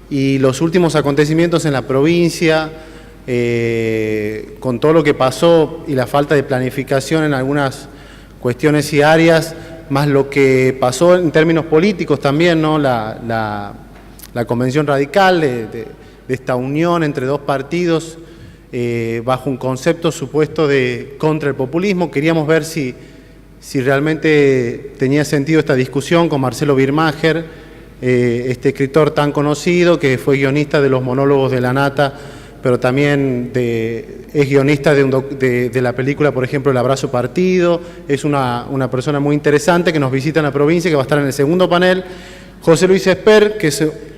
y los últimos acontecimientos en la provincia, con todo lo que pasó y la falta de planificación en algunas cuestiones y áreas, más lo que pasó en términos políticos también, ¿no? La convención radical de esta unión entre dos partidos bajo un concepto supuesto de contra el populismo. Queríamos ver si realmente tenía sentido esta discusión con Marcelo Birmacher, este escritor tan conocido que fue guionista de los monólogos de La Nata, pero también es guionista de la película, por ejemplo, El Abrazo Partido. Es una persona muy interesante que nos visita en la provincia, que va a estar en el segundo panel. José Luis Esper, que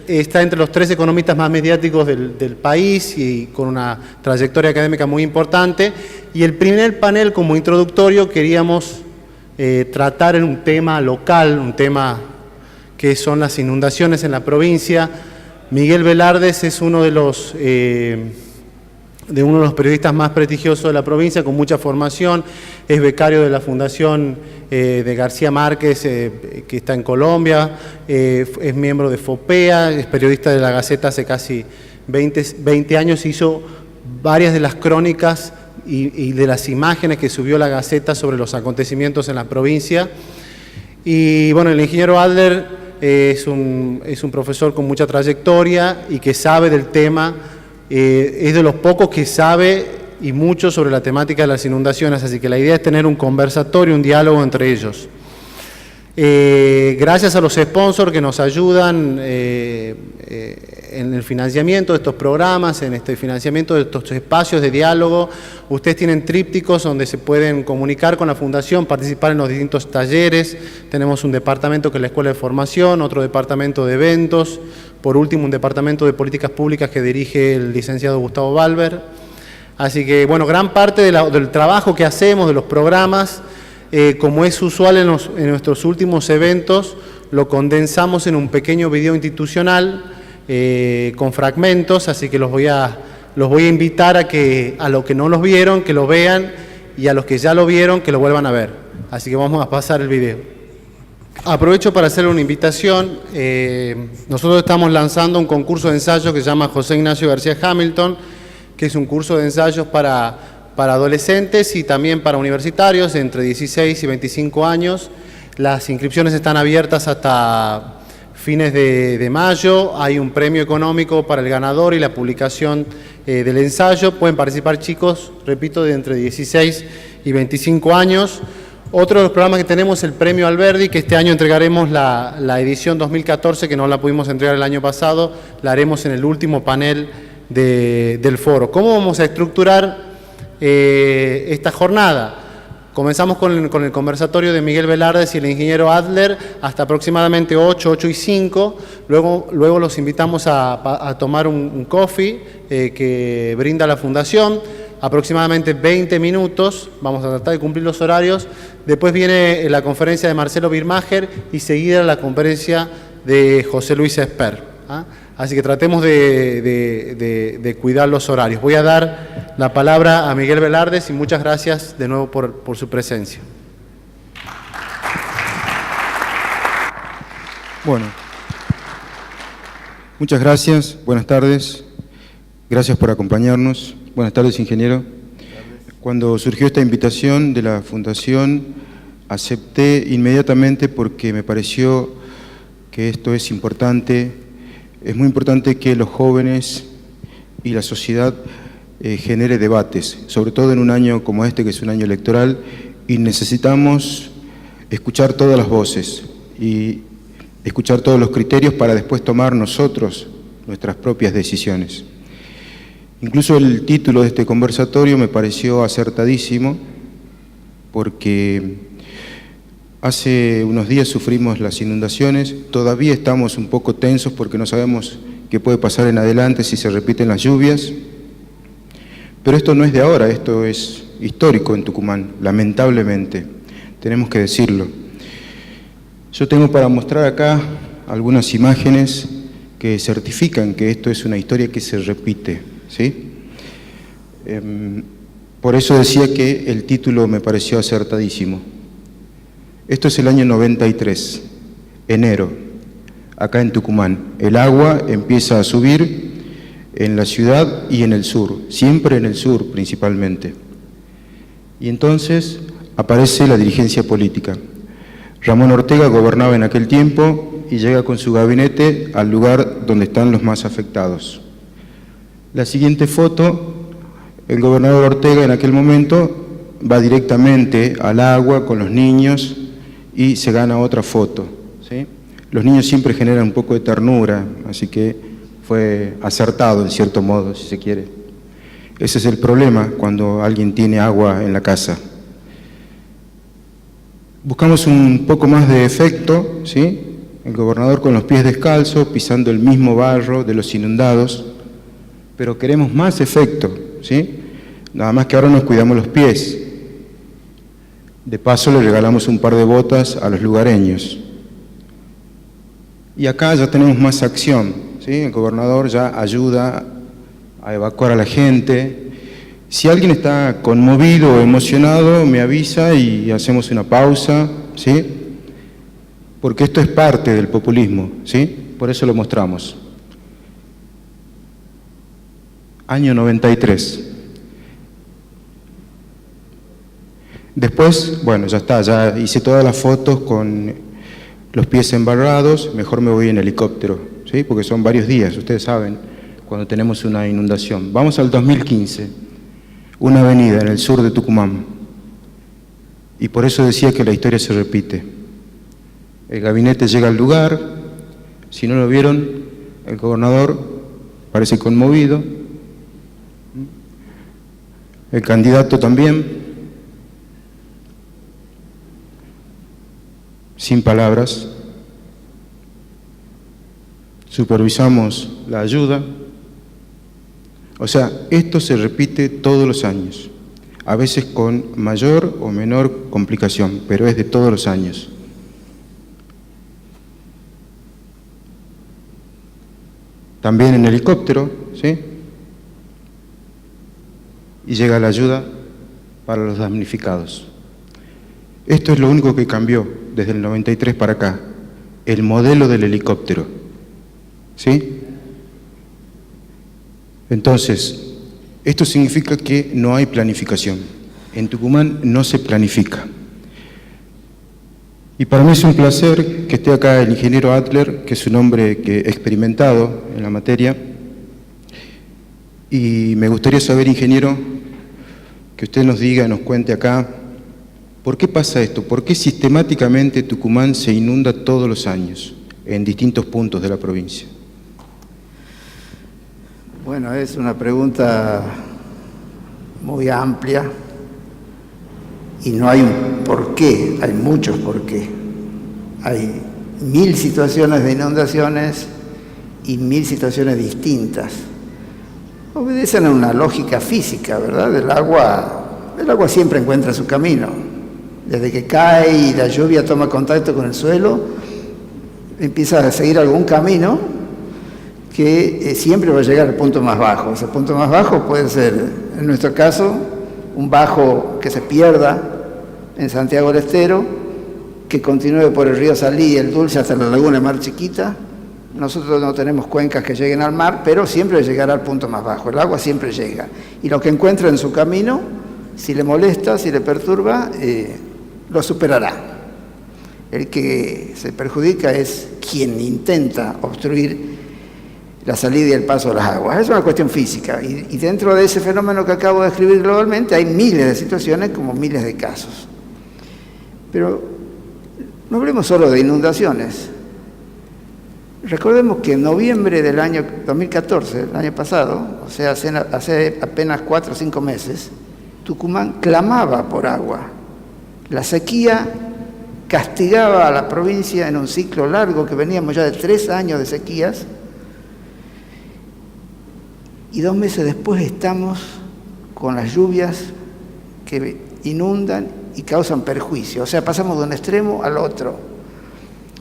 está entre los 3 economistas más mediáticos del país y con una trayectoria académica muy importante. Y el primer panel, como introductorio, queríamos tratar en un tema local, un tema que son las inundaciones en la provincia. Miguel Velardes es uno de los periodistas más prestigiosos de la provincia, con mucha formación, es becario de la Fundación de García Márquez, que está en Colombia, es miembro de FOPEA, es periodista de La Gaceta hace casi 20 años, hizo varias de las crónicas y de las imágenes que subió La Gaceta sobre los acontecimientos en la provincia. Y bueno, el ingeniero Adler es un profesor con mucha trayectoria y que sabe del tema, es de los pocos que sabe y mucho sobre la temática de las inundaciones, así que la idea es tener un conversatorio, un diálogo entre ellos. Gracias a los sponsors que nos ayudan en el financiamiento de estos programas, en este financiamiento de estos espacios de diálogo. Ustedes tienen trípticos donde se pueden comunicar con la Fundación, participar en los distintos talleres. Tenemos un departamento que es la Escuela de Formación, otro departamento de eventos, por último un departamento de políticas públicas que dirige el licenciado Gustavo Balber. Así que, bueno, gran parte del trabajo que hacemos, de los programas, como es usual en nuestros últimos eventos, lo condensamos en un pequeño video institucional con fragmentos, así que los voy a invitar a los que no los vieron, que lo vean, y a los que ya lo vieron, que lo vuelvan a ver. Así que vamos a pasar el video. Aprovecho para hacerle una invitación. Nosotros estamos lanzando un concurso de ensayos que se llama José Ignacio García Hamilton, que es un curso de ensayos para adolescentes y también para universitarios entre 16 y 25 años. Las inscripciones están abiertas hasta fines de mayo. Hay un premio económico para el ganador y la publicación del ensayo. Pueden participar chicos, repito, de entre 16 y 25 años. Otro de los programas que tenemos es el Premio Alberdi, que este año entregaremos la edición 2014, que no la pudimos entregar el año pasado, la haremos en el último panel del foro. ¿Cómo vamos a estructurar esta jornada? Comenzamos con el conversatorio de Miguel Velardes y el ingeniero Adler hasta aproximadamente 8 y 5. Luego los invitamos a tomar un coffee que brinda la Fundación, aproximadamente 20 minutos. Vamos a tratar de cumplir los horarios. Después viene la conferencia de Marcelo Birmacher y seguida la conferencia de José Luis Esper. Así que tratemos de cuidar los horarios. Voy a dar la palabra a Miguel Velardes y muchas gracias de nuevo por su presencia. Bueno, muchas gracias, buenas tardes, gracias por acompañarnos. Buenas tardes, ingeniero. Cuando surgió esta invitación de la Fundación, acepté inmediatamente porque me pareció que esto es importante. Es muy importante que los jóvenes y la sociedad genere debates, sobre todo en un año como este, que es un año electoral, y necesitamos escuchar todas las voces y escuchar todos los criterios para después tomar nosotros nuestras propias decisiones. Incluso el título de este conversatorio me pareció acertadísimo, porque hace unos días sufrimos las inundaciones, todavía estamos un poco tensos porque no sabemos qué puede pasar en adelante si se repiten las lluvias, pero esto no es de ahora, esto es histórico en Tucumán, lamentablemente, tenemos que decirlo. Yo tengo para mostrar acá algunas imágenes que certifican que esto es una historia que se repite, ¿sí? Por eso decía que el título me pareció acertadísimo. Esto es el año 93, enero. acá en Tucumán. El agua empieza a subir en la ciudad y en el sur, siempre en el sur principalmente. Y entonces aparece la dirigencia política. Ramón Ortega gobernaba en aquel tiempo y llega con su gabinete al lugar donde están los más afectados. La siguiente foto, el gobernador Ortega en aquel momento va directamente al agua con los niños y se gana otra foto, ¿sí? Los niños siempre generan un poco de ternura, así que fue acertado en cierto modo, si se quiere. Ese es el problema cuando alguien tiene agua en la casa. Buscamos un poco más de efecto, ¿sí? El gobernador con los pies descalzos, pisando el mismo barro de los inundados, pero queremos más efecto, ¿sí? Nada más que ahora nos cuidamos los pies. De paso le regalamos un par de botas a los lugareños. Y acá ya tenemos más acción, ¿sí? El gobernador ya ayuda a evacuar a la gente. Si alguien está conmovido o emocionado, me avisa y hacemos una pausa, ¿sí? Porque esto es parte del populismo, ¿sí? Por eso lo mostramos. Año 93. Después, bueno, ya está, ya hice todas las fotos con los pies embarrados, mejor me voy en helicóptero, ¿sí? Porque son varios días, ustedes saben, cuando tenemos una inundación. Vamos al 2015, una avenida en el sur de Tucumán. Y por eso decía que la historia se repite. El gabinete llega al lugar, si no lo vieron, el gobernador parece conmovido, el candidato también, sin palabras. Supervisamos la ayuda. O sea, esto se repite todos los años, a veces con mayor o menor complicación, pero es de todos los años. También en helicóptero, ¿sí? Y llega la ayuda para los damnificados. Esto es lo único que cambió desde el 93 para acá, el modelo del helicóptero, ¿sí? Entonces, esto significa que no hay planificación. En Tucumán no se planifica. Y para mí es un placer que esté acá el ingeniero Adler, que es un hombre experimentado en la materia. Y me gustaría saber, ingeniero, que usted nos diga, nos cuente acá, ¿por qué pasa esto? ¿Por qué sistemáticamente Tucumán se inunda todos los años en distintos puntos de la provincia? Bueno, es una pregunta muy amplia y no hay un por qué, hay muchos por qué. Hay 1000 situaciones de inundaciones y 1000 situaciones distintas. Obedecen a una lógica física, ¿verdad? El agua siempre encuentra su camino. Desde que cae y la lluvia toma contacto con el suelo, empieza a seguir algún camino que siempre va a llegar al punto más bajo. Ese punto más bajo puede ser, en nuestro caso, un bajo que se pierda en Santiago del Estero, que continúe por el río Salí, el Dulce, hasta la laguna de Mar Chiquita. Nosotros no tenemos cuencas que lleguen al mar, pero siempre llegará al punto más bajo. El agua siempre llega. Y lo que encuentra en su camino, si le molesta, si le perturba, lo superará. El que se perjudica es quien intenta obstruir la salida y el paso de las aguas. Es una cuestión física. Y dentro de ese fenómeno que acabo de describir globalmente, hay miles de situaciones como miles de casos. Pero no hablemos solo de inundaciones. Recordemos que en noviembre del año 2014, el año pasado, o sea, hace apenas 4 o 5 meses, Tucumán clamaba por agua. La sequía castigaba a la provincia en un ciclo largo que veníamos ya de 3 años de sequías, y 2 meses después estamos con las lluvias que inundan y causan perjuicio. O sea, pasamos de un extremo al otro.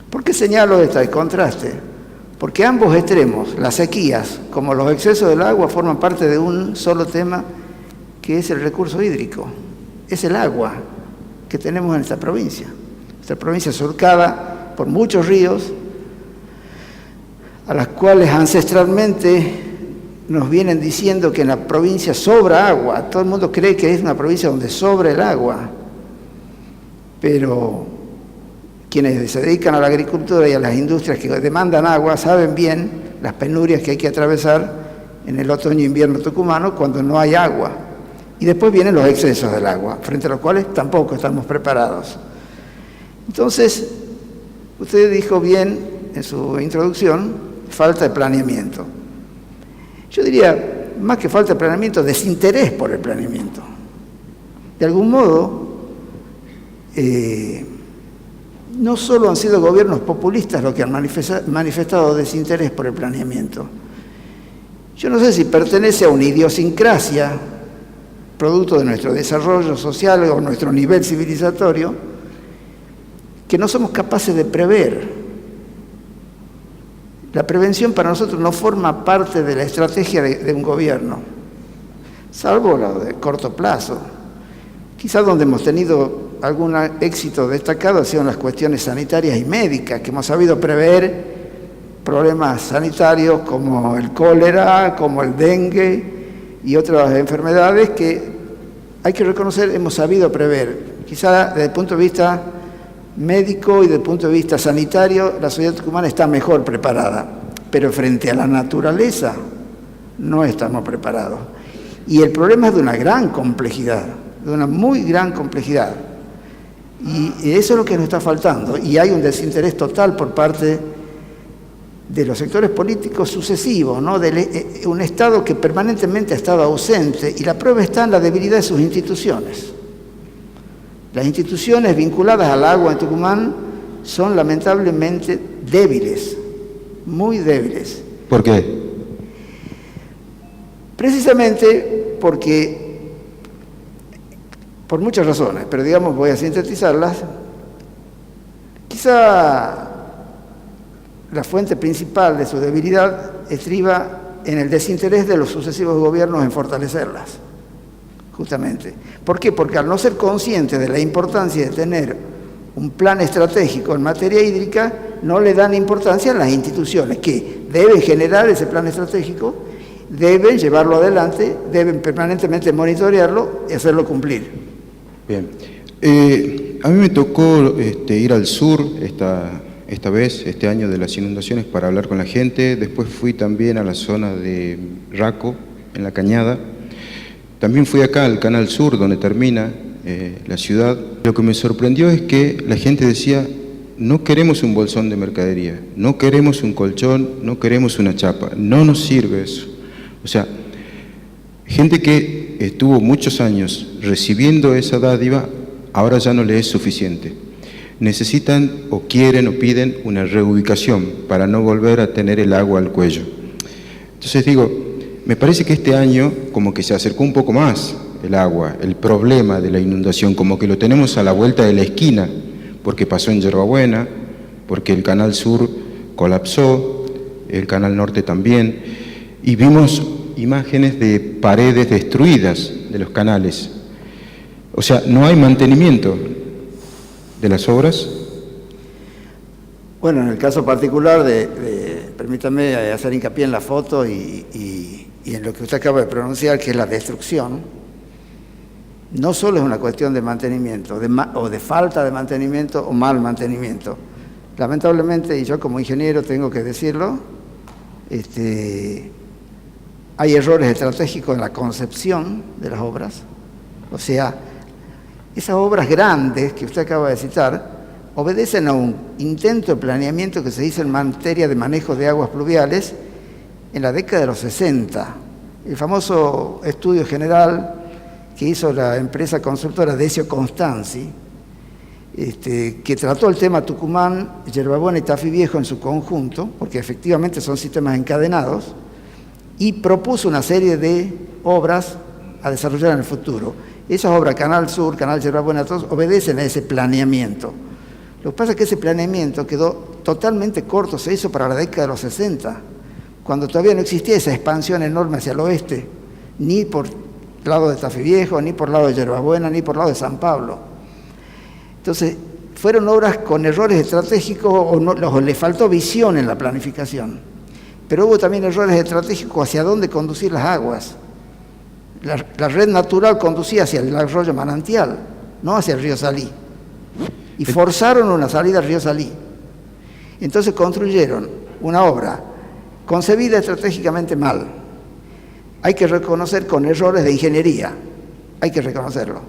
¿Por qué señalo el contraste? Porque ambos extremos, las sequías como los excesos del agua, forman parte de un solo tema que es el recurso hídrico. Es el agua que tenemos en esta provincia. Esta provincia es surcada por muchos ríos a las cuales ancestralmente nos vienen diciendo que en la provincia sobra agua. Todo el mundo cree que es una provincia donde sobra el agua, pero quienes se dedican a la agricultura y a las industrias que demandan agua saben bien las penurias que hay que atravesar en el otoño e invierno tucumano cuando no hay agua. Y después vienen los excesos del agua, frente a los cuales tampoco estamos preparados. Entonces, usted dijo bien en su introducción, falta de planeamiento. Yo diría, más que falta de planeamiento, desinterés por el planeamiento. De algún modo, no solo han sido gobiernos populistas los que han manifestado desinterés por el planeamiento. Yo no sé si pertenece a una idiosincrasia, producto de nuestro desarrollo social o nuestro nivel civilizatorio, que no somos capaces de prever. La prevención para nosotros no forma parte de la estrategia de un gobierno, salvo la de corto plazo. Quizás donde hemos tenido algún éxito destacado ha sido en las cuestiones sanitarias y médicas, que hemos sabido prever problemas sanitarios como el cólera, como el dengue y otras enfermedades que hay que reconocer hemos sabido prever. Quizá desde el punto de vista médico y desde el punto de vista sanitario la sociedad tucumana está mejor preparada, pero frente a la naturaleza no estamos preparados. Y el problema es de una gran complejidad, de una muy gran complejidad. Y eso es lo que nos está faltando. Y hay un desinterés total por parte de los sectores políticos sucesivos, ¿no? De un Estado que permanentemente ha estado ausente, y la prueba está en la debilidad de sus instituciones. Las instituciones vinculadas al agua en Tucumán son lamentablemente débiles, muy débiles. ¿Por qué? Precisamente porque, por muchas razones, pero digamos voy a sintetizarlas, quizá la fuente principal de su debilidad estriba en el desinterés de los sucesivos gobiernos en fortalecerlas, justamente. ¿Por qué? Porque al no ser conscientes de la importancia de tener un plan estratégico en materia hídrica, no le dan importancia a las instituciones que deben generar ese plan estratégico, deben llevarlo adelante, deben permanentemente monitorearlo y hacerlo cumplir. Bien. A mí me tocó ir al sur esta vez, este año de las inundaciones, para hablar con la gente. Después fui también a la zona de Raco, en La Cañada. También fui acá al Canal Sur, donde termina la ciudad. Lo que me sorprendió es que la gente decía: no queremos un bolsón de mercadería, no queremos un colchón, no queremos una chapa, no nos sirve eso. O sea, gente que estuvo muchos años recibiendo esa dádiva, ahora ya no le es suficiente. Necesitan o quieren o piden una reubicación para no volver a tener el agua al cuello. Entonces digo, me parece que este año como que se acercó un poco más el agua, el problema de la inundación, como que lo tenemos a la vuelta de la esquina, porque pasó en Yerbabuena, porque el Canal Sur colapsó, el Canal Norte también, y vimos imágenes de paredes destruidas de los canales. O sea, no hay mantenimiento de las obras. Bueno, en el caso particular permítame hacer hincapié en la foto y en lo que usted acaba de pronunciar, que es la destrucción. No solo es una cuestión de mantenimiento, o de falta de mantenimiento o mal mantenimiento. Lamentablemente, y yo como ingeniero tengo que decirlo, hay errores estratégicos en la concepción de las obras. O sea, esas obras grandes que usted acaba de citar obedecen a un intento de planeamiento que se hizo en materia de manejo de aguas pluviales en la década de los 60. El famoso estudio general que hizo la empresa consultora Decio Constanzi, que trató el tema Tucumán, Yerbabuena y Tafí Viejo en su conjunto, porque efectivamente son sistemas encadenados, y propuso una serie de obras a desarrollar en el futuro. Esas obras, Canal Sur, Canal Yerbabuena, todos obedecen a ese planeamiento. Lo que pasa es que ese planeamiento quedó totalmente corto, se hizo para la década de los 60, cuando todavía no existía esa expansión enorme hacia el oeste, ni por lado de Tafí Viejo, ni por lado de Yerbabuena, ni por lado de San Pablo. Entonces, fueron obras con errores estratégicos o le faltó visión en la planificación. pero hubo también errores estratégicos hacia dónde conducir las aguas. La red natural conducía hacia el arroyo Manantial, no hacia el río Salí. Y forzaron una salida al río Salí. Entonces construyeron una obra concebida estratégicamente mal. Hay que reconocer con errores de ingeniería, hay que reconocerlo.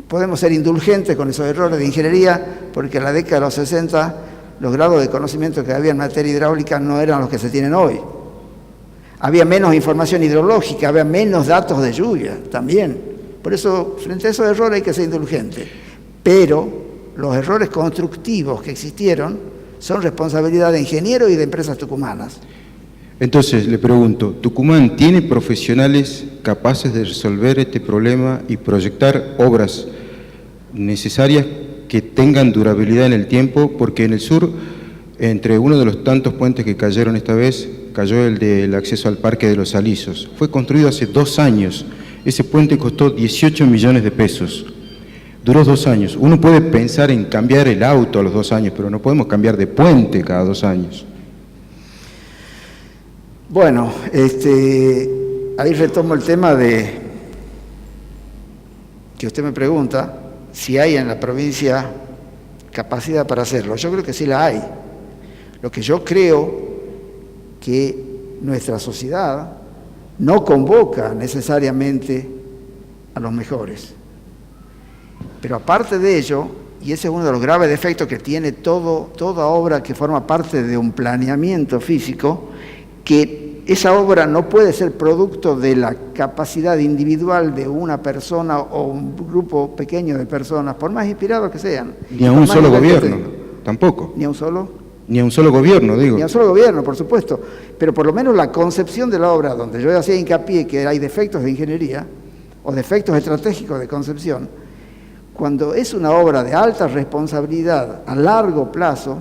Podemos ser indulgentes con esos errores de ingeniería, porque en la década de los 60 los grados de conocimiento que había en materia hidráulica no eran los que se tienen hoy. Había menos información hidrológica, había menos datos de lluvia también. Por eso, frente a esos errores hay que ser indulgente. Pero los errores constructivos que existieron son responsabilidad de ingenieros y de empresas tucumanas. Entonces, le pregunto, ¿Tucumán tiene profesionales capaces de resolver este problema y proyectar obras necesarias que tengan durabilidad en el tiempo? Porque en el sur, entre uno de los tantos puentes que cayeron esta vez, cayó el del acceso al Parque de los Alisos. Fue construido hace 2 años. Ese puente costó 18 millones de pesos. Duró 2 años. Uno puede pensar en cambiar el auto a los 2 años, pero no podemos cambiar de puente cada 2 años. Bueno, ahí retomo el tema de que usted me pregunta si hay en la provincia capacidad para hacerlo. Yo creo que sí la hay. Lo que yo creo que nuestra sociedad no convoca necesariamente a los mejores. Pero aparte de ello, y ese es uno de los graves defectos que tiene toda obra que forma parte de un planeamiento físico, que esa obra no puede ser producto de la capacidad individual de una persona o un grupo pequeño de personas, por más inspirados que sean. Ni a un solo gobierno, tampoco. Ni a un solo... Ni a un solo gobierno, digo. Ni a un solo gobierno, por supuesto. Pero por lo menos la concepción de la obra, donde yo hacía hincapié que hay defectos de ingeniería o defectos estratégicos de concepción, cuando es una obra de alta responsabilidad a largo plazo,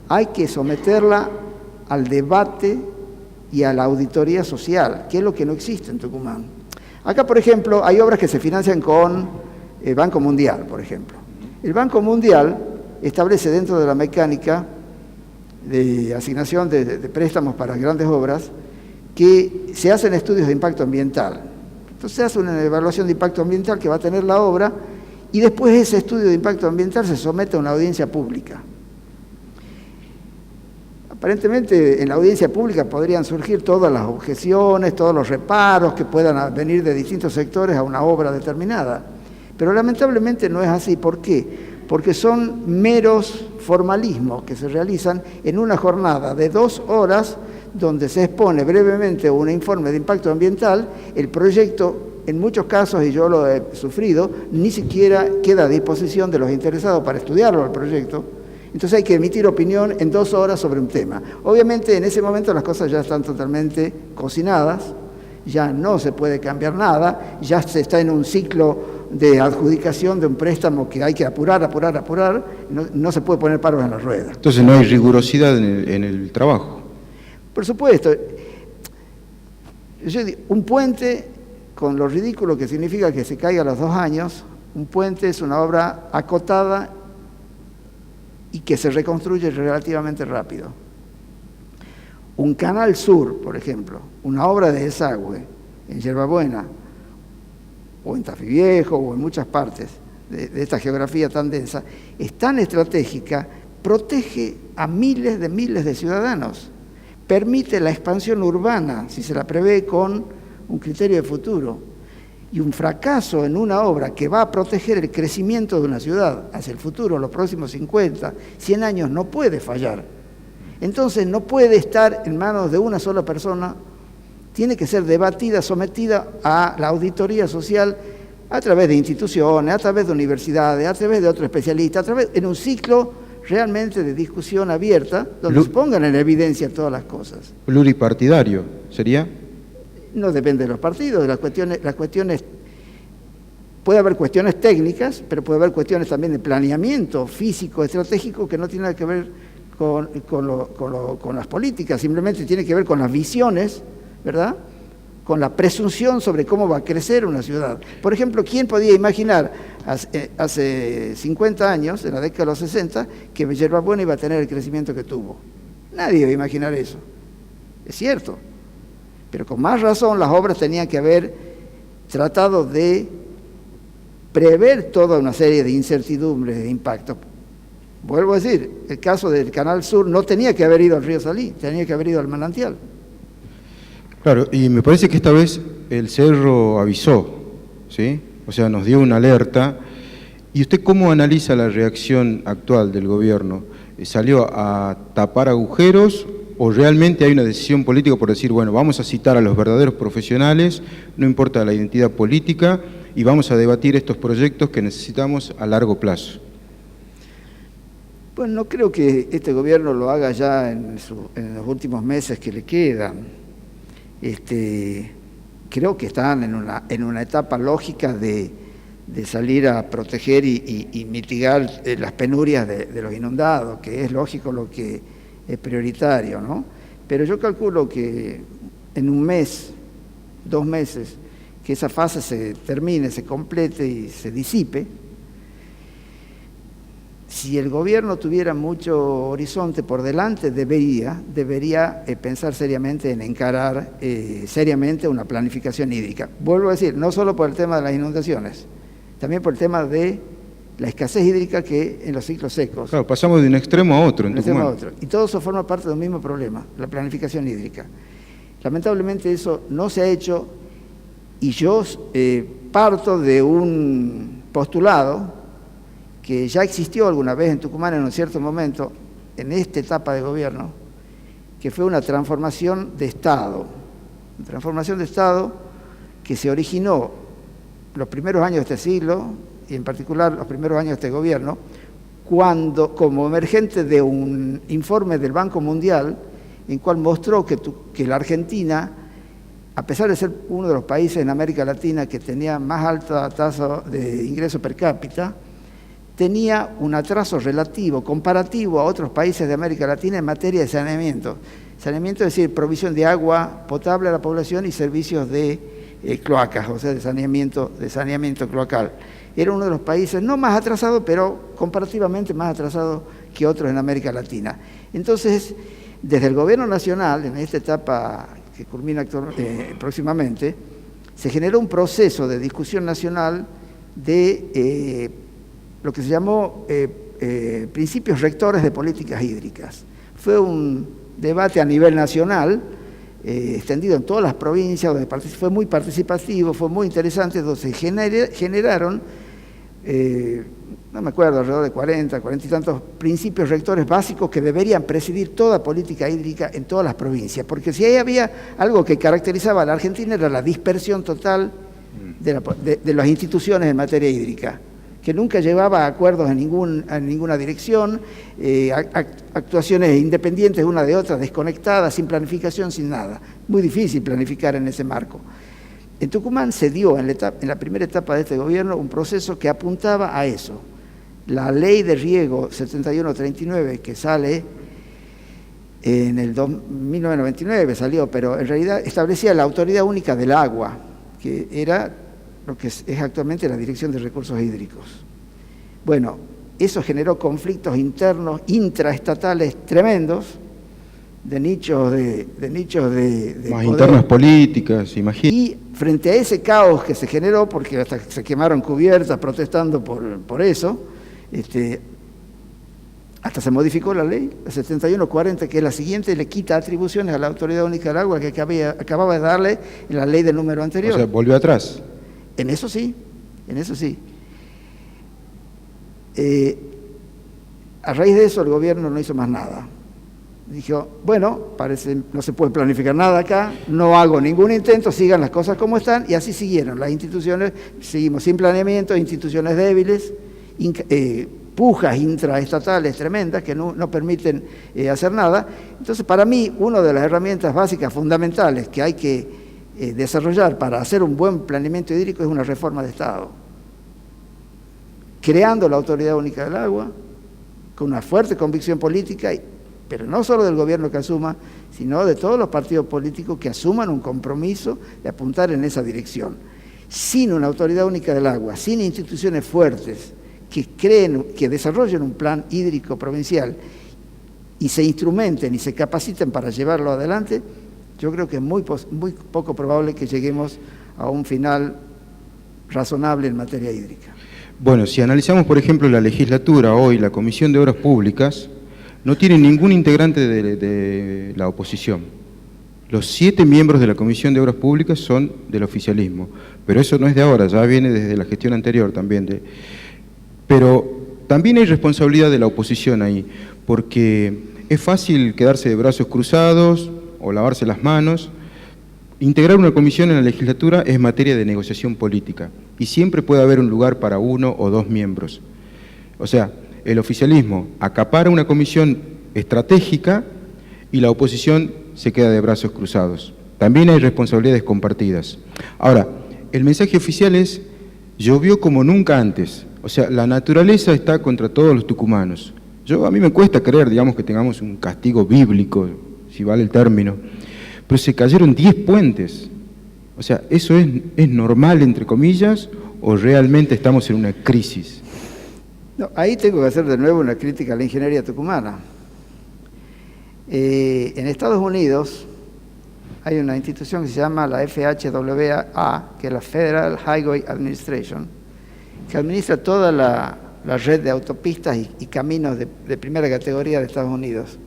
hay que someterla al debate y a la auditoría social, que es lo que no existe en Tucumán. Acá, por ejemplo, hay obras que se financian con el Banco Mundial, por ejemplo. El Banco Mundial establece dentro de la mecánica de asignación de préstamos para grandes obras que se hacen estudios de impacto ambiental. Entonces se hace una evaluación de impacto ambiental que va a tener la obra y después ese estudio de impacto ambiental se somete a una audiencia pública. Aparentemente en la audiencia pública podrían surgir todas las objeciones, todos los reparos que puedan venir de distintos sectores a una obra determinada. Pero lamentablemente no es así. ¿Por qué? Porque son meros formalismos que se realizan en una jornada de 2 horas donde se expone brevemente un informe de impacto ambiental. El proyecto, en muchos casos, y yo lo he sufrido, ni siquiera queda a disposición de los interesados para estudiarlo el proyecto. Entonces hay que emitir opinión en 2 horas sobre un tema. Obviamente en ese momento las cosas ya están totalmente cocinadas, ya no se puede cambiar nada, ya se está en un ciclo de adjudicación de un préstamo que hay que apurar, no se puede poner palos en la rueda. Entonces no hay rigurosidad en el trabajo. Por supuesto. Un puente, con lo ridículo que significa que se caiga a los 2 años, un puente es una obra acotada y que se reconstruye relativamente rápido. Un canal sur, por ejemplo, una obra de desagüe en Yerbabuena, o en Tafí Viejo, o en muchas partes de esta geografía tan densa, es tan estratégica, protege a miles de ciudadanos, permite la expansión urbana, si se la prevé con un criterio de futuro, y un fracaso en una obra que va a proteger el crecimiento de una ciudad hacia el futuro, los próximos 50, 100 años, no puede fallar. Entonces no puede estar en manos de una sola persona, tiene que ser debatida, sometida a la auditoría social a través de instituciones, a través de universidades, a través de otros especialistas, en un ciclo realmente de discusión abierta, donde se pongan en evidencia todas las cosas. ¿Pluripartidario sería? No depende de los partidos, de las cuestiones, puede haber cuestiones técnicas, pero puede haber cuestiones también de planeamiento físico, estratégico, que no tiene nada que ver con las políticas, simplemente tiene que ver con las visiones, ¿verdad?, con la presunción sobre cómo va a crecer una ciudad. Por ejemplo, ¿quién podía imaginar hace 50 años, en la década de los 60, que Yerbabuena iba a tener el crecimiento que tuvo? Nadie iba a imaginar eso. Es cierto. Pero con más razón las obras tenían que haber tratado de prever toda una serie de incertidumbres, de impactos. Vuelvo a decir, el caso del Canal Sur no tenía que haber ido al río Salí, tenía que haber ido al manantial. Claro, y me parece que esta vez el Cerro avisó, ¿sí? O sea, nos dio una alerta. ¿Y usted cómo analiza la reacción actual del gobierno? ¿Salió a tapar agujeros o realmente hay una decisión política por decir, bueno, vamos a citar a los verdaderos profesionales, no importa la identidad política, y vamos a debatir estos proyectos que necesitamos a largo plazo? Pues no creo que este gobierno lo haga ya en los últimos meses que le quedan. Creo que están en una etapa lógica de salir a proteger y mitigar las penurias de los inundados, que es lógico lo que es prioritario, ¿no? Pero yo calculo que en un mes, 2 meses, que esa fase se termine, se complete y se disipe. Si el gobierno tuviera mucho horizonte por delante, debería pensar seriamente en encarar seriamente una planificación hídrica. Vuelvo a decir, no solo por el tema de las inundaciones, también por el tema de la escasez hídrica que en los ciclos secos. Claro, pasamos de un extremo a otro en Tucumán. Y todo eso forma parte del mismo problema, la planificación hídrica. Lamentablemente eso no se ha hecho y yo parto de un postulado que ya existió alguna vez en Tucumán en un cierto momento, en esta etapa de gobierno, que fue una transformación de Estado. Una transformación de Estado que se originó los primeros años de este siglo, y en particular los primeros años de este gobierno, cuando, como emergente de un informe del Banco Mundial, en cual mostró que la Argentina, a pesar de ser uno de los países en América Latina que tenía más alta tasa de ingreso per cápita, tenía un atraso relativo, comparativo a otros países de América Latina en materia de saneamiento. Saneamiento es decir, provisión de agua potable a la población y servicios de cloacas, o sea, de saneamiento cloacal. Era uno de los países no más atrasado, pero comparativamente más atrasado que otros en América Latina. Entonces, desde el gobierno nacional, en esta etapa que culmina próximamente, se generó un proceso de discusión nacional de lo que se llamó principios rectores de políticas hídricas. Fue un debate a nivel nacional, extendido en todas las provincias, donde fue muy participativo, fue muy interesante, donde se generaron, no me acuerdo, alrededor de 40 y tantos principios rectores básicos que deberían presidir toda política hídrica en todas las provincias, porque si ahí había algo que caracterizaba a la Argentina era la dispersión total de las instituciones en materia hídrica, que nunca llevaba a acuerdos en ninguna dirección, actuaciones independientes una de otra, desconectadas, sin planificación, sin nada. Muy difícil planificar en ese marco. En Tucumán se dio en la primera etapa de este gobierno un proceso que apuntaba a eso. La ley de riego 7139 que sale en el 1999 salió, pero en realidad establecía la autoridad única del agua, que era lo que es actualmente la Dirección de Recursos Hídricos. Bueno, eso generó conflictos internos, intraestatales tremendos, de nichos de más poder. Internas políticas, imagínate. Y frente a ese caos que se generó, porque hasta se quemaron cubiertas protestando por eso, hasta se modificó la ley, la 7140, que es la siguiente, le quita atribuciones a la Autoridad Única del Agua que acababa de darle en la ley del número anterior. O sea, volvió atrás. En eso sí, en eso sí. A raíz de eso el gobierno no hizo más nada. Dijo, bueno, parece no se puede planificar nada acá, no hago ningún intento, sigan las cosas como están, y así siguieron. Las instituciones, seguimos sin planeamiento, instituciones débiles, pujas intraestatales tremendas que no permiten hacer nada. Entonces, para mí, una de las herramientas básicas, fundamentales, que hay que desarrollar para hacer un buen planeamiento hídrico es una reforma de Estado. Creando la Autoridad Única del Agua, con una fuerte convicción política, pero no solo del gobierno que asuma, sino de todos los partidos políticos que asuman un compromiso de apuntar en esa dirección. Sin una autoridad única del agua, sin instituciones fuertes que desarrollen un plan hídrico provincial y se instrumenten y se capaciten para llevarlo adelante, yo creo que es muy poco probable que lleguemos a un final razonable en materia hídrica. Bueno, si analizamos, por ejemplo, la legislatura hoy, la Comisión de Obras Públicas no tiene ningún integrante de la oposición. Los 7 miembros de la Comisión de Obras Públicas son del oficialismo, pero eso no es de ahora, ya viene desde la gestión anterior también. Pero también hay responsabilidad de la oposición ahí, porque es fácil quedarse de brazos cruzados o lavarse las manos. Integrar una comisión en la legislatura es materia de negociación política y siempre puede haber un lugar para 1 o 2 miembros. O sea, el oficialismo acapara una comisión estratégica y la oposición se queda de brazos cruzados. También hay responsabilidades compartidas. Ahora, el mensaje oficial es: llovió como nunca antes. O sea, la naturaleza está contra todos los tucumanos. A mí me cuesta creer, digamos, que tengamos un castigo bíblico, si vale el término, pero se cayeron 10 puentes. O sea, ¿eso es normal, entre comillas, o realmente estamos en una crisis? No, ahí tengo que hacer de nuevo una crítica a la ingeniería tucumana. En Estados Unidos hay una institución que se llama la FHWA, que es la Federal Highway Administration, que administra toda la red de autopistas y caminos de primera categoría de Estados Unidos.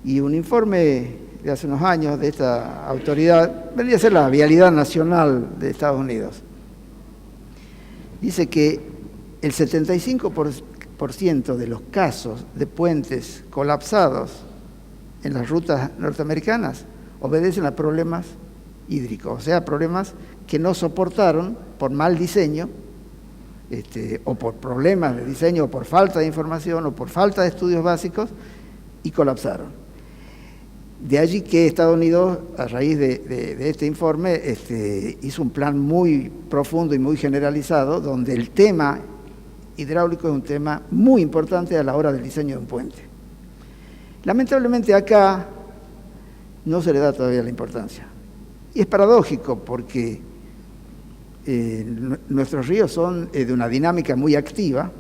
Y un informe de hace unos años de esta autoridad, vendría a ser la Vialidad Nacional de Estados Unidos, dice que el 75% de los casos de puentes colapsados en las rutas norteamericanas obedecen a problemas hídricos, o sea, problemas que no soportaron por mal diseño, o por problemas de diseño, o por falta de información, o por falta de estudios básicos, y colapsaron. De allí que Estados Unidos, a raíz de este informe, hizo un plan muy profundo y muy generalizado, donde el tema hidráulico es un tema muy importante a la hora del diseño de un puente. Lamentablemente acá no se le da todavía la importancia. Y es paradójico porque nuestros ríos son de una dinámica muy activa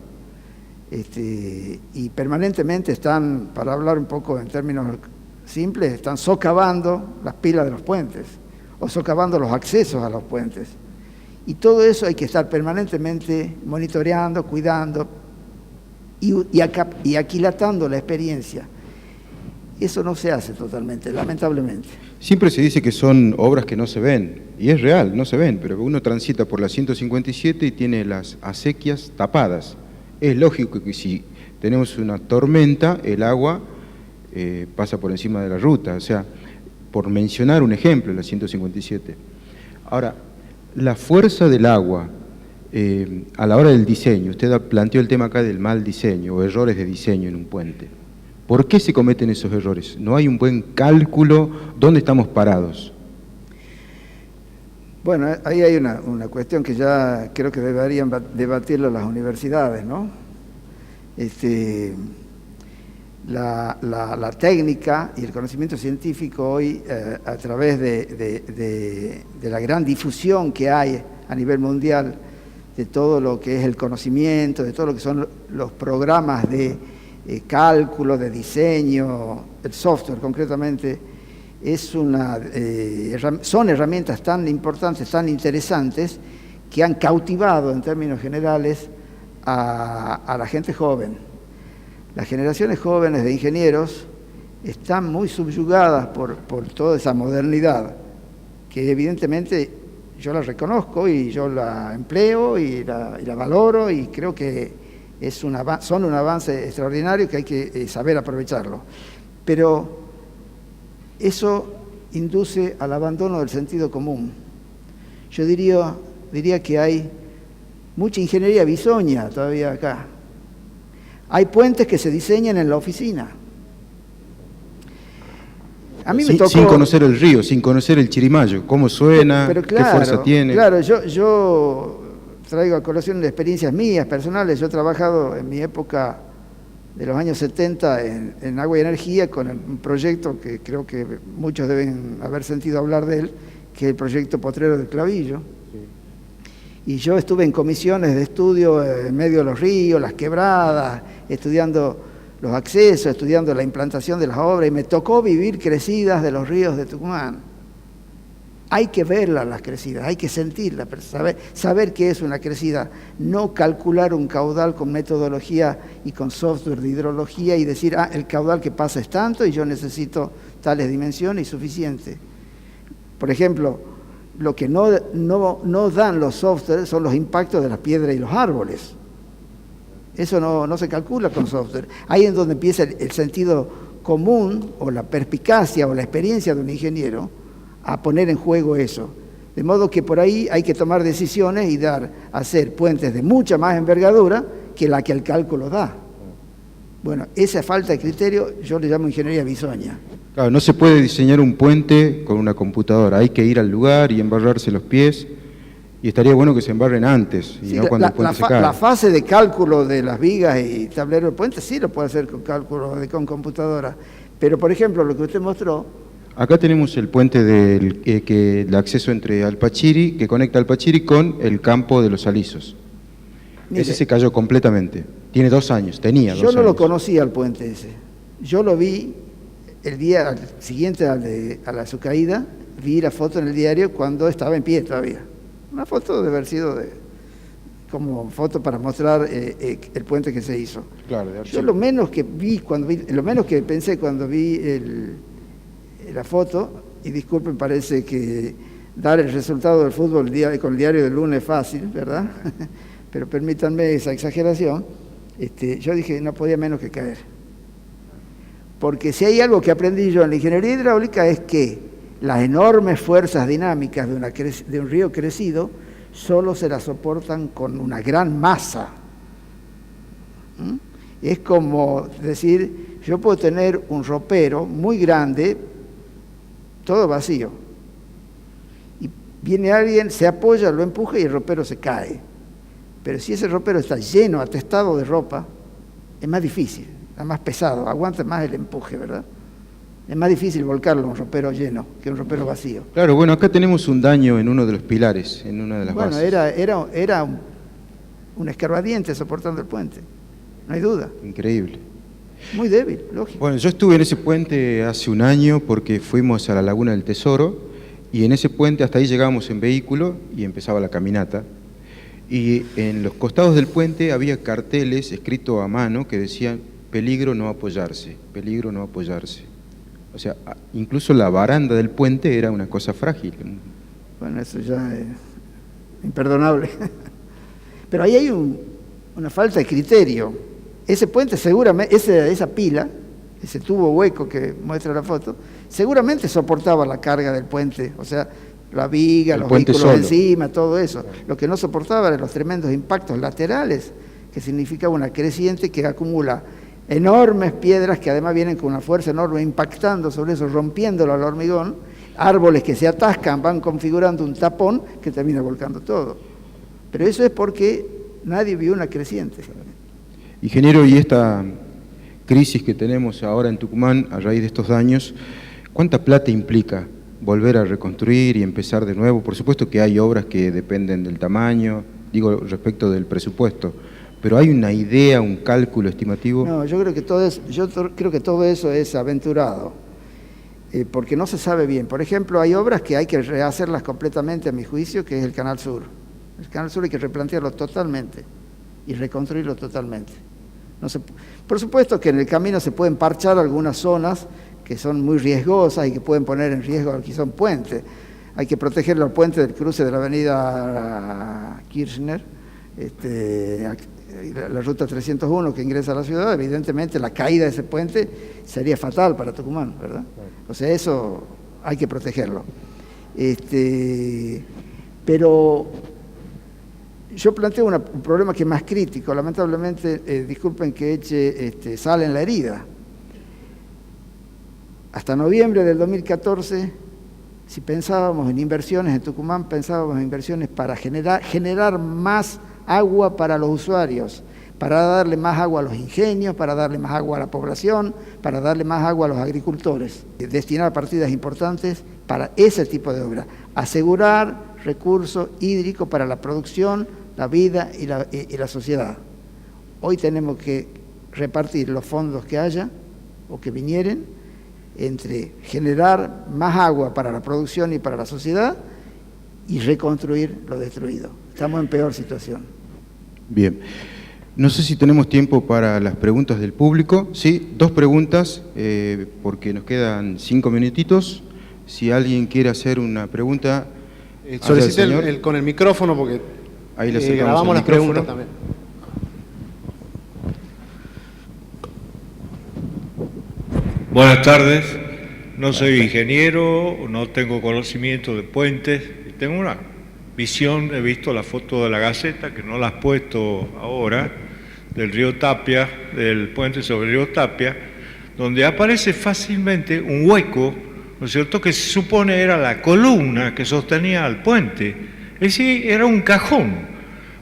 y permanentemente están, para hablar un poco en términos simples, están socavando las pilas de los puentes o socavando los accesos a los puentes. Y todo eso hay que estar permanentemente monitoreando, cuidando y aquilatando la experiencia. Eso no se hace totalmente, lamentablemente. Siempre se dice que son obras que no se ven, y es real, no se ven, pero uno transita por la 157 y tiene las acequias tapadas. Es lógico que si tenemos una tormenta, el agua pasa por encima de la ruta, o sea, por mencionar un ejemplo, la 157. Ahora, la fuerza del agua a la hora del diseño, usted planteó el tema acá del mal diseño o errores de diseño en un puente. ¿Por qué se cometen esos errores? ¿No hay un buen cálculo? ¿Dónde estamos parados? Bueno, ahí hay una cuestión que ya creo que deberían debatirlo las universidades, ¿no? La técnica y el conocimiento científico hoy, a través de la gran difusión que hay a nivel mundial de todo lo que es el conocimiento, de todo lo que son los programas de cálculo, de diseño, el software concretamente, son herramientas tan importantes, tan interesantes, que han cautivado en términos generales a la gente joven. Las generaciones jóvenes de ingenieros están muy subyugadas por toda esa modernidad, que evidentemente yo la reconozco y yo la empleo y la valoro, y creo que son un avance extraordinario que hay que saber aprovecharlo. Pero eso induce al abandono del sentido común. Yo diría que hay mucha ingeniería bisoña todavía acá. Hay puentes que se diseñan en la oficina. A mí me tocó, sin conocer el río, sin conocer el Chirimayo, cómo suena, pero claro, qué fuerza tiene. Claro, yo traigo a colación de experiencias mías, personales. Yo he trabajado en mi época de los años 70 en Agua y Energía con un proyecto que creo que muchos deben haber sentido hablar de él, que es el proyecto Potrero del Clavillo. Sí. Y yo estuve en comisiones de estudio en medio de los ríos, las quebradas, estudiando los accesos, estudiando la implantación de las obras, y me tocó vivir crecidas de los ríos de Tucumán. Hay que verlas las crecidas, hay que sentirlas, saber qué es una crecida, no calcular un caudal con metodología y con software de hidrología y decir, el caudal que pasa es tanto y yo necesito tales dimensiones y suficiente. Por ejemplo, lo que no dan los softwares son los impactos de las piedras y los árboles. Eso no se calcula con software. Ahí es donde empieza el sentido común o la perspicacia o la experiencia de un ingeniero a poner en juego eso. De modo que por ahí hay que tomar decisiones y hacer puentes de mucha más envergadura que la que el cálculo da. Bueno, esa falta de criterio yo le llamo ingeniería bisoña. Claro, no se puede diseñar un puente con una computadora, hay que ir al lugar y embarrarse los pies, y estaría bueno que se embarren antes, y sí, no cuando el puente se cae. La fase de cálculo de las vigas y tablero del puente sí lo puede hacer con cálculo con computadora, pero por ejemplo lo que usted mostró. Acá tenemos el puente el acceso entre Alpachiri, que conecta Alpachiri con el campo de los Alisos. Mire, ese se cayó completamente. Tenía 2 años. Yo no lo conocía el puente ese. Yo lo vi el día siguiente a su caída, vi la foto en el diario cuando estaba en pie todavía. Una foto de haber sido como foto para mostrar el puente que se hizo. Claro, yo lo menos que pensé cuando vi la foto, y disculpen, parece que dar el resultado del fútbol con el diario del lunes es fácil, ¿verdad? Pero permítanme esa exageración, yo dije no podía menos que caer. Porque si hay algo que aprendí yo en la ingeniería hidráulica es que las enormes fuerzas dinámicas de un río crecido solo se las soportan con una gran masa. Es como decir, yo puedo tener un ropero muy grande, todo vacío, y viene alguien, se apoya, lo empuja y el ropero se cae. Pero si ese ropero está lleno, atestado de ropa, es más difícil, es más pesado, aguanta más el empuje, ¿verdad? Es más difícil volcarlo un ropero lleno que un ropero vacío. Claro, bueno, acá tenemos un daño en uno de los pilares, en una de las bases. Bueno, era un escarbadiente soportando el puente, no hay duda. Increíble. Muy débil, lógico. Bueno, yo estuve en ese puente hace un año porque fuimos a la Laguna del Tesoro, y en ese puente hasta ahí llegábamos en vehículo y empezaba la caminata. Y en los costados del puente había carteles escritos a mano que decían peligro no apoyarse, peligro no apoyarse. O sea, incluso la baranda del puente era una cosa frágil. Bueno, eso ya es imperdonable. Pero ahí hay una falta de criterio. Ese puente seguramente, esa pila, ese tubo hueco que muestra la foto, seguramente soportaba la carga del puente, o sea, la viga, los vehículos solo encima, todo eso. Lo que no soportaba eran los tremendos impactos laterales, que significaba una creciente que acumula enormes piedras que además vienen con una fuerza enorme impactando sobre eso, rompiéndolo al hormigón, árboles que se atascan, van configurando un tapón que termina volcando todo. Pero eso es porque nadie vio una creciente. Ingeniero, y esta crisis que tenemos ahora en Tucumán a raíz de estos daños, ¿cuánta plata implica volver a reconstruir y empezar de nuevo? Por supuesto que hay obras que dependen del tamaño, digo respecto del presupuesto, pero ¿hay una idea, un cálculo estimativo? No, yo creo que todo eso es aventurado, porque no se sabe bien. Por ejemplo, hay obras que hay que rehacerlas completamente, a mi juicio, que es el Canal Sur. El Canal Sur hay que replantearlo totalmente y reconstruirlo totalmente. Por supuesto que en el camino se pueden parchar algunas zonas que son muy riesgosas y que pueden poner en riesgo quizá un puente. Hay que proteger los puentes del cruce de la avenida Kirchner, la ruta 301 que ingresa a la ciudad. Evidentemente la caída de ese puente sería fatal para Tucumán, ¿verdad? O sea, eso hay que protegerlo. Pero yo planteo un problema que es más crítico. Lamentablemente, disculpen que eche sal en la herida. Hasta noviembre del 2014, si pensábamos en inversiones en Tucumán, pensábamos en inversiones para generar más agua para los usuarios, para darle más agua a los ingenios, para darle más agua a la población, para darle más agua a los agricultores. Destinar partidas importantes para ese tipo de obra. Asegurar recursos hídricos para la producción, la vida y la sociedad. Hoy tenemos que repartir los fondos que haya o que vinieren entre generar más agua para la producción y para la sociedad y reconstruir lo destruido. Estamos en peor situación. Bien. No sé si tenemos tiempo para las preguntas del público. Sí, 2 preguntas, porque nos quedan 5 minutitos. Si alguien quiere hacer una pregunta... solicite con el micrófono, porque ahí le grabamos las preguntas también. Buenas tardes. No soy ingeniero, no tengo conocimiento de puentes. Tengo una visión, he visto la foto de la Gaceta, que no la has puesto ahora, del río Tapia, del puente sobre el río Tapia, donde aparece fácilmente un hueco, ¿no es cierto?, que se supone era la columna que sostenía al puente. Es decir, era un cajón.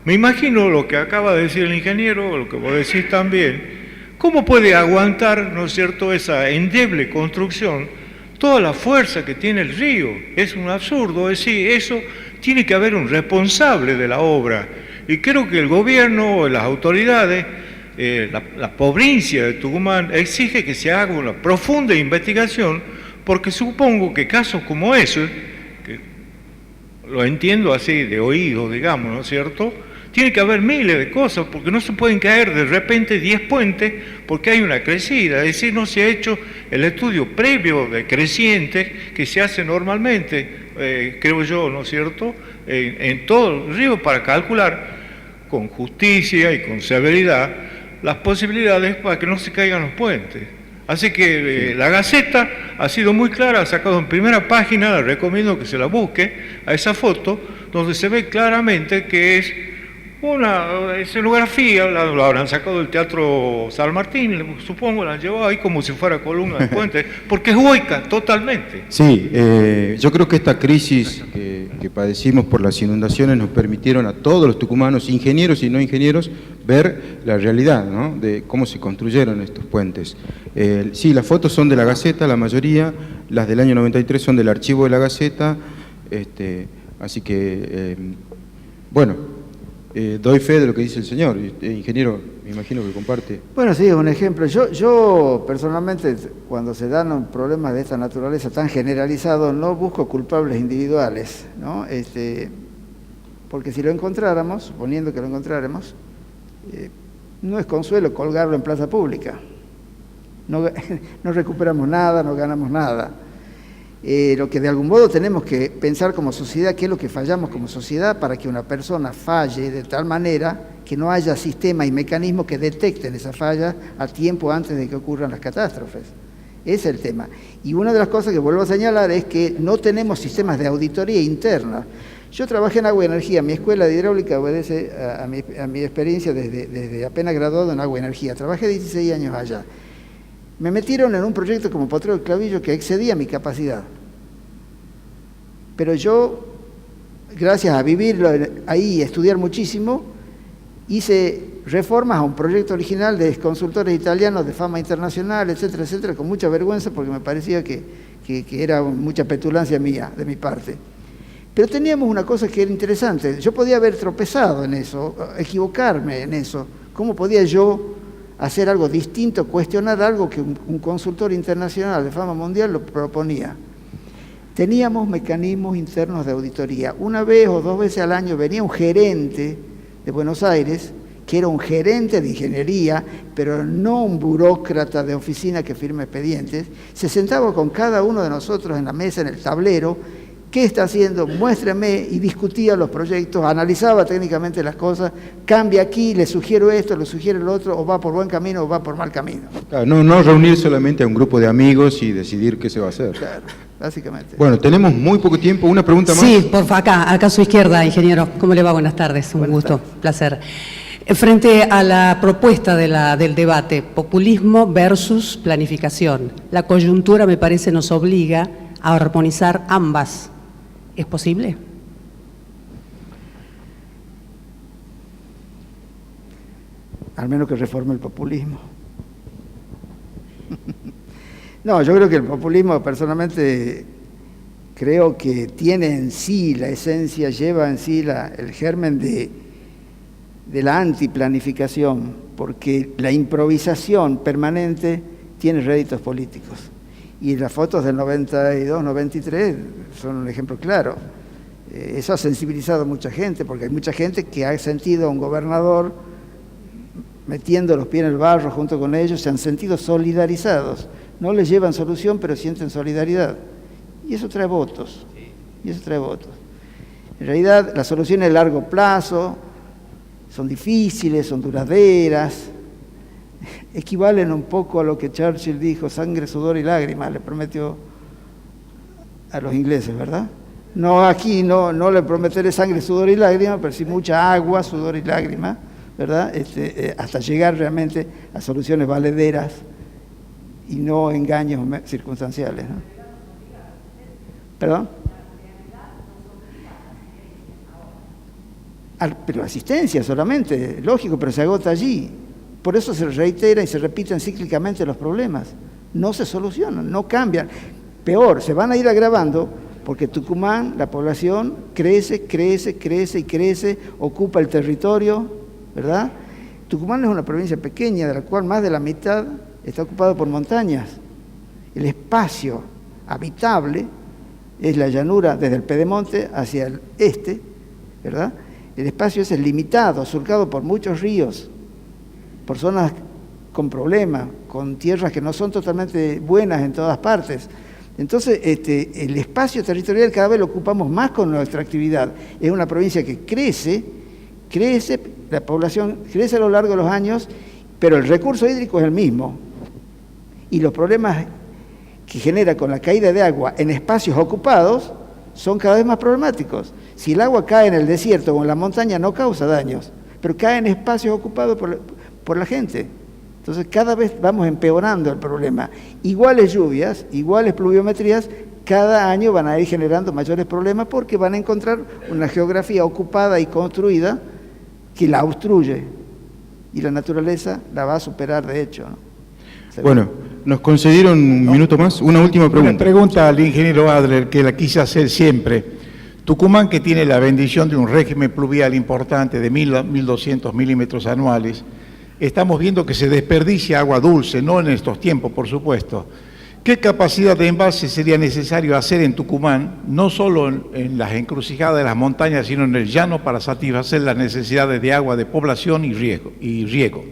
Me imagino lo que acaba de decir el ingeniero, lo que vos decís también. ¿Cómo puede aguantar, ¿no es cierto?, esa endeble construcción, toda la fuerza que tiene el río? Es un absurdo, es decir, eso tiene que haber un responsable de la obra. Y creo que el gobierno, las autoridades, la provincia de Tucumán exige que se haga una profunda investigación, porque supongo que casos como ese, que lo entiendo así de oído, digamos, ¿no es cierto?, tiene que haber miles de cosas, porque no se pueden caer de repente 10 puentes porque hay una crecida. Es decir, no se ha hecho el estudio previo de crecientes que se hace normalmente, creo yo, ¿no es cierto?, en todo el río, para calcular con justicia y con severidad las posibilidades para que no se caigan los puentes. Así que la Gaceta ha sido muy clara, ha sacado en primera página, le recomiendo que se la busque, a esa foto, donde se ve claramente que es una escenografía, lo habrán sacado del Teatro San Martín, supongo, la han llevado ahí como si fuera columna de puente, porque es hueca totalmente. Sí, yo creo que esta crisis que padecimos por las inundaciones nos permitieron a todos los tucumanos, ingenieros y no ingenieros, ver la realidad, ¿no?, de cómo se construyeron estos puentes. Sí, las fotos son de la Gaceta, la mayoría, las del año 93 son del archivo de la Gaceta, así que, bueno... doy fe de lo que dice el señor. Ingeniero, me imagino que comparte. Bueno, sí, un ejemplo. Yo personalmente, cuando se dan problemas de esta naturaleza tan generalizados, no busco culpables individuales, ¿no? Porque si lo encontráramos, suponiendo que lo encontráramos, no es consuelo colgarlo en plaza pública. No recuperamos nada, no ganamos nada. Lo que de algún modo tenemos que pensar como sociedad, qué es lo que fallamos como sociedad para que una persona falle de tal manera que no haya sistemas y mecanismos que detecten esa falla a tiempo antes de que ocurran las catástrofes. Ese es el tema. Y una de las cosas que vuelvo a señalar es que no tenemos sistemas de auditoría interna. Yo trabajé en agua y energía, mi escuela de hidráulica obedece a mi experiencia desde apenas graduado en agua y energía. Trabajé 16 años allá. Me metieron en un proyecto como Potrero del Clavillo que excedía mi capacidad. Pero yo, gracias a vivir ahí y estudiar muchísimo, hice reformas a un proyecto original de consultores italianos de fama internacional, etcétera, etcétera, con mucha vergüenza porque me parecía que era mucha petulancia mía, de mi parte. Pero teníamos una cosa que era interesante. Yo podía haber tropezado en eso, equivocarme en eso. ¿Cómo podía yo hacer algo distinto, cuestionar algo que un consultor internacional de fama mundial lo proponía? Teníamos mecanismos internos de auditoría. 1 vez o 2 veces al año venía un gerente de Buenos Aires, que era un gerente de ingeniería, pero no un burócrata de oficina que firma expedientes. Se sentaba con cada uno de nosotros en la mesa, en el tablero. ¿Qué está haciendo? Muéstrame, y discutía los proyectos, analizaba técnicamente las cosas, cambia aquí, le sugiero esto, le sugiero lo otro, o va por buen camino o va por mal camino. Claro, no reunir solamente a un grupo de amigos y decidir qué se va a hacer. Claro, básicamente. Bueno, tenemos muy poco tiempo, una pregunta más. Sí, por acá a su izquierda, ingeniero. ¿Cómo le va? Buenas tardes, un gusto, placer. Frente a la propuesta del debate, populismo versus planificación, la coyuntura me parece nos obliga a armonizar ambas. ¿Es posible? al menos que reforme el populismo. No, yo creo que el populismo, personalmente, creo que tiene en sí la esencia, lleva en sí el germen de la antiplanificación, porque la improvisación permanente tiene réditos políticos. Y las fotos del 92, 93 son un ejemplo claro. Eso ha sensibilizado a mucha gente, porque hay mucha gente que ha sentido a un gobernador metiendo los pies en el barro junto con ellos, se han sentido solidarizados. No les llevan solución, pero sienten solidaridad. Y eso trae votos. Y eso trae votos. En realidad, las soluciones a largo plazo son difíciles, son duraderas, equivalen un poco a lo que Churchill dijo, sangre, sudor y lágrimas, le prometió a los ingleses, ¿verdad? No, aquí no le prometeré sangre, sudor y lágrimas, pero sí mucha agua, sudor y lágrimas, ¿verdad? Hasta llegar realmente a soluciones valederas y no engaños circunstanciales, ¿no? ¿Perdón? Pero asistencia solamente, lógico, pero se agota allí. Por eso se reitera y se repiten cíclicamente los problemas. No se solucionan, no cambian. Peor, se van a ir agravando porque Tucumán, la población crece, ocupa el territorio, ¿verdad? Tucumán es una provincia pequeña, de la cual más de la mitad está ocupado por montañas. El espacio habitable es la llanura desde el Pedemonte hacia el este, ¿verdad? El espacio es limitado, surcado por muchos ríos, por zonas con problemas, con tierras que no son totalmente buenas en todas partes. Entonces, el espacio territorial cada vez lo ocupamos más con nuestra actividad. Es una provincia que crece, la población crece a lo largo de los años, pero el recurso hídrico es el mismo. Y los problemas que genera con la caída de agua en espacios ocupados son cada vez más problemáticos. Si el agua cae en el desierto o en la montaña no causa daños, pero cae en espacios ocupados por la gente. Entonces cada vez vamos empeorando el problema. Iguales lluvias, iguales pluviometrías, cada año van a ir generando mayores problemas porque van a encontrar una geografía ocupada y construida que la obstruye. Y la naturaleza la va a superar de hecho, ¿no? Bueno, nos concedieron un minuto más. Una última pregunta. Una pregunta al ingeniero Adler, que la quise hacer siempre. Tucumán, que tiene la bendición de un régimen pluvial importante de 1.200 milímetros anuales, estamos viendo que se desperdicia agua dulce, no en estos tiempos, por supuesto. ¿Qué capacidad de embalse sería necesario hacer en Tucumán, no solo en las encrucijadas de las montañas, sino en el llano, para satisfacer las necesidades de agua de población y riego?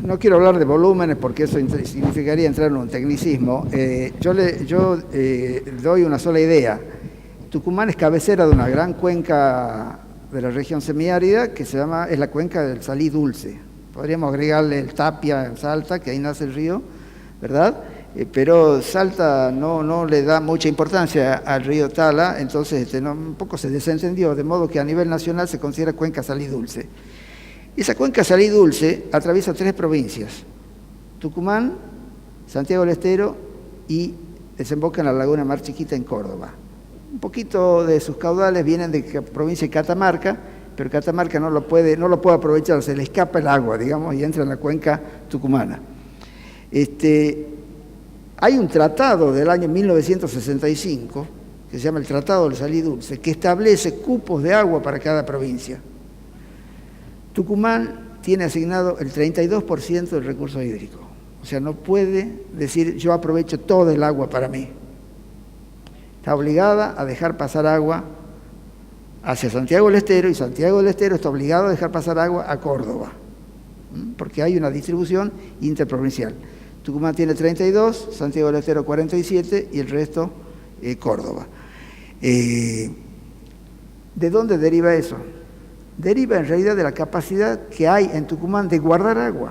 No quiero hablar de volúmenes porque eso significaría entrar en un tecnicismo. Yo doy una sola idea. Tucumán es cabecera de una gran cuenca de la región semiárida que es la cuenca del Salí Dulce. Podríamos agregarle el Tapia en Salta, que ahí nace el río, ¿verdad? Pero Salta no le da mucha importancia al río Tala, entonces un poco se desentendió, de modo que a nivel nacional se considera cuenca Salí Dulce. Esa cuenca Salí Dulce atraviesa 3 provincias: Tucumán, Santiago del Estero y desemboca en la laguna Mar Chiquita en Córdoba. Un poquito de sus caudales vienen de la provincia de Catamarca, pero Catamarca no lo puede aprovechar, se le escapa el agua, digamos, y entra en la cuenca tucumana. Hay un tratado del año 1965, que se llama el Tratado del Salí Dulce, que establece cupos de agua para cada provincia. Tucumán tiene asignado el 32% del recurso hídrico. O sea, no puede decir yo aprovecho todo el agua para mí. Está obligada a dejar pasar agua hacia Santiago del Estero y Santiago del Estero está obligado a dejar pasar agua a Córdoba, porque hay una distribución interprovincial. Tucumán tiene 32, Santiago del Estero 47 y el resto Córdoba. ¿De dónde deriva eso? Deriva en realidad de la capacidad que hay en Tucumán de guardar agua.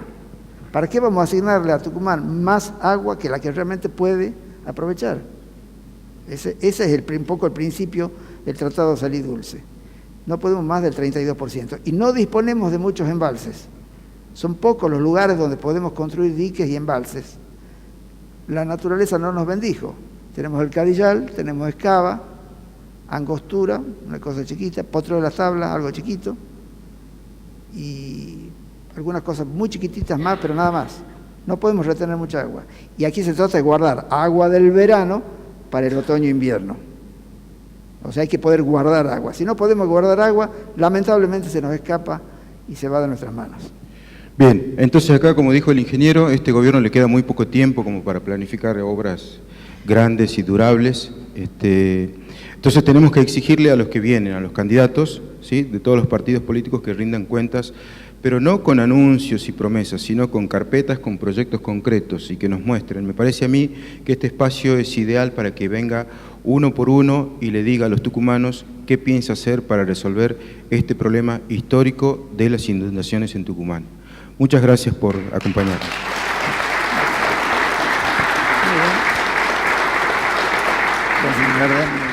¿Para qué vamos a asignarle a Tucumán más agua que la que realmente puede aprovechar? Ese es un poco el principio del Tratado de Salí Dulce. No podemos más del 32%. Y no disponemos de muchos embalses. Son pocos los lugares donde podemos construir diques y embalses. La naturaleza no nos bendijo. Tenemos el Cadillal, tenemos Escava, Angostura, una cosa chiquita, Potro de las Tablas, algo chiquito, y algunas cosas muy chiquititas más, pero nada más. No podemos retener mucha agua. Y aquí se trata de guardar agua del verano para el otoño-invierno. O sea, hay que poder guardar agua. Si no podemos guardar agua, lamentablemente se nos escapa y se va de nuestras manos. Bien, entonces acá, como dijo el ingeniero, este gobierno le queda muy poco tiempo como para planificar obras grandes y durables. Entonces tenemos que exigirle a los que vienen, a los candidatos, ¿sí?, de todos los partidos políticos, que rindan cuentas, pero no con anuncios y promesas, sino con carpetas, con proyectos concretos, y que nos muestren. Me parece a mí que este espacio es ideal para que venga uno por uno y le diga a los tucumanos qué piensa hacer para resolver este problema histórico de las inundaciones en Tucumán. Muchas gracias por acompañarnos. Gracias,